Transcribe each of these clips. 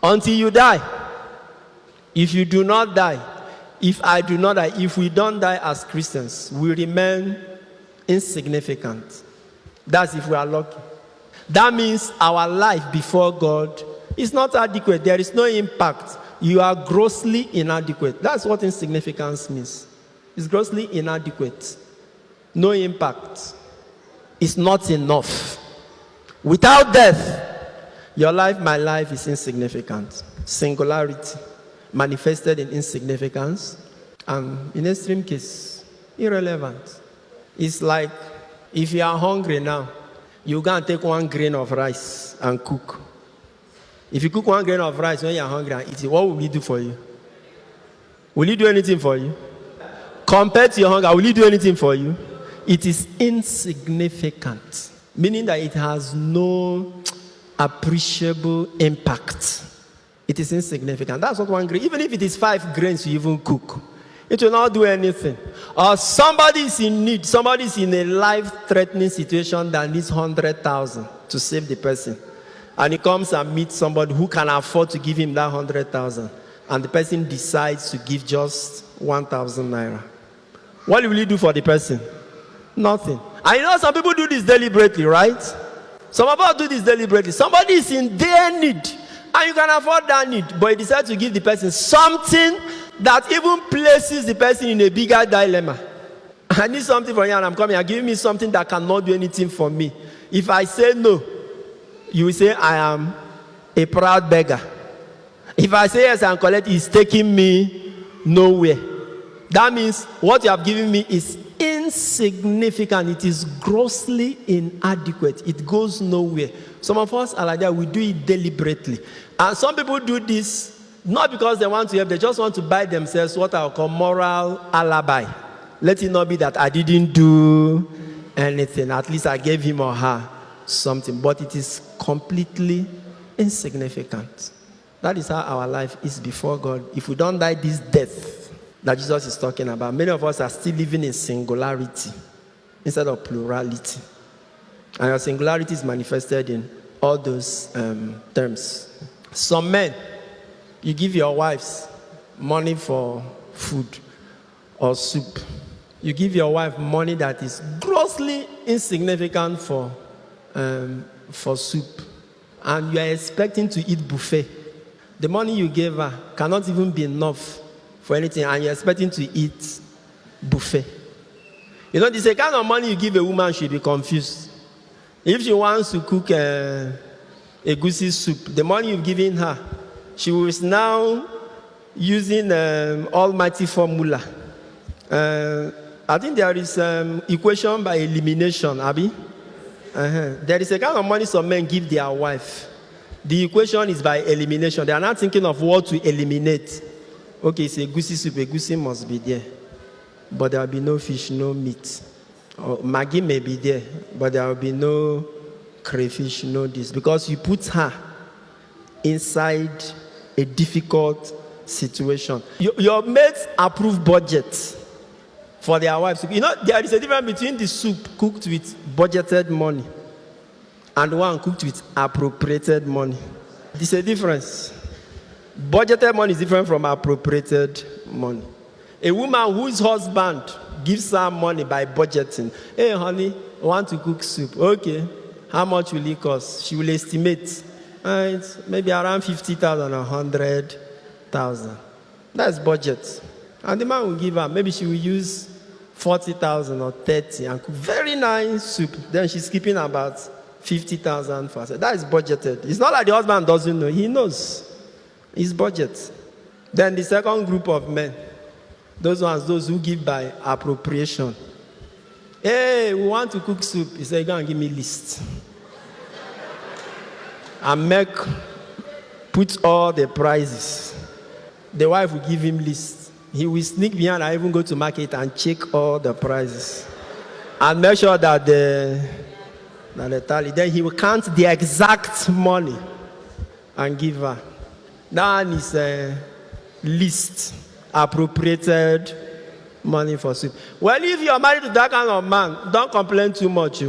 until you die. If you do not die, if I do not die, if we don't die as Christians, we remain insignificant. That's if we are lucky. That means our life before God is not adequate. There is no impact. You are grossly inadequate. That's what insignificance means. It's grossly inadequate. No impact. It's not enough. Without death, your life, my life is insignificant. Singularity manifested in insignificance, and in extreme case, irrelevant. It's like if you are hungry now, you can take 1 grain of rice and cook. If you cook 1 grain of rice when you are hungry and eat it, what will it do for you? Will it do anything for you? Compared to your hunger, will it do anything for you? It is insignificant, meaning that it has no appreciable impact. It is insignificant. That's what 1 grain. Even if it is 5 grains you even cook, it will not do anything. Or somebody is in need. Somebody is in a life-threatening situation that needs 100,000 to save the person. And he comes and meets somebody who can afford to give him that 100,000. And the person decides to give just 1,000 naira. What will he do for the person? Nothing. And you know some people do this deliberately, right? Some of us do this deliberately. Somebody is in dire need. And you can afford that need, but you decide to give the person something that even places the person in a bigger dilemma. I need something from you and I'm coming. You're giving me something that cannot do anything for me. If I say no, you will say I am a proud beggar. If I say yes and collect, it's taking me nowhere. That means what you have given me is insignificant. It is grossly inadequate. It goes nowhere. Some of us are like that. We do it deliberately. And some people do this not because they want to help. They just want to buy themselves what I call moral alibi. Let it not be that I didn't do anything. At least I gave him or her something. But it is completely insignificant. That is how our life is before God. If we don't die this death that Jesus is talking about, many of us are still living in singularity instead of plurality. And your singularity is manifested in all those terms. Some men, you give your wives money for food or soup. You give your wife money that is grossly insignificant for soup. And you are expecting to eat buffet. The money you gave her cannot even be enough for anything, and you're expecting to eat buffet. You know, the kind of money you give a woman should be confused. If she wants to cook a goosey soup, the money you've given her, she was now using almighty formula. I think there is equation by elimination, Abi. There is a kind of money some men give their wife. The equation is by elimination. They are not thinking of what to eliminate. Okay, it's a goosey soup. A goosey must be there. But there will be no fish, no meat. Or Maggie may be there, but there will be no crayfish, no this. Because you put her inside a difficult situation. Your mates approve budgets for their wives. You know, there is a difference between the soup cooked with budgeted money and the one cooked with appropriated money. There's a difference. Budgeted money is different from appropriated money. A woman whose husband gives her money by budgeting. Hey, honey, I want to cook soup. Okay. How much will it cost? She will estimate. It's maybe around 50,000 or 100,000. That's budget. And the man will give her. Maybe she will use 40,000 or 30 and cook very nice soup. Then she's keeping about 50,000 for herself. That is budgeted. It's not like the husband doesn't know. He knows. It's budget. Then the second group of men, those who give by appropriation. Hey, we want to cook soup. He said, go and give me a list. And put all the prices. The wife will give him list. He will sneak behind and even go to market and check all the prices. And make sure that the tally. Then he will count the exact money and give her. That is a list. Appropriated money for soup. Well, if you are married to that kind of man, don't complain too much,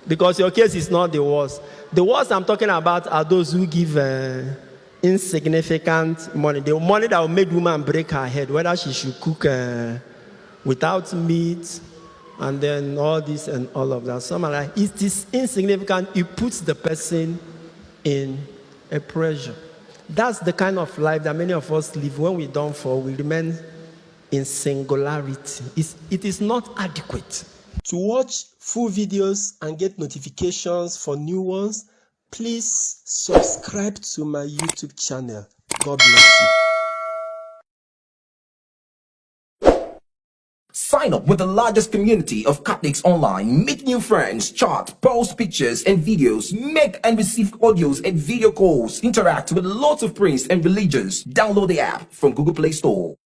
because your case is not the worst. The worst I'm talking about are those who give insignificant money, the money that will make woman break her head, whether she should cook without meat, and then all this and all of that. Someone like it is insignificant. It puts the person in a pressure. That's the kind of life that many of us live. When we don't fall, we remain in singularity. It is not adequate. To watch full videos and get notifications for new ones, please subscribe to my YouTube channel. God bless you. Sign up with the largest community of Catholics online. Meet new friends, chat, post pictures and videos, make and receive audios and video calls, interact with lots of priests and religions. Download the app from Google Play Store.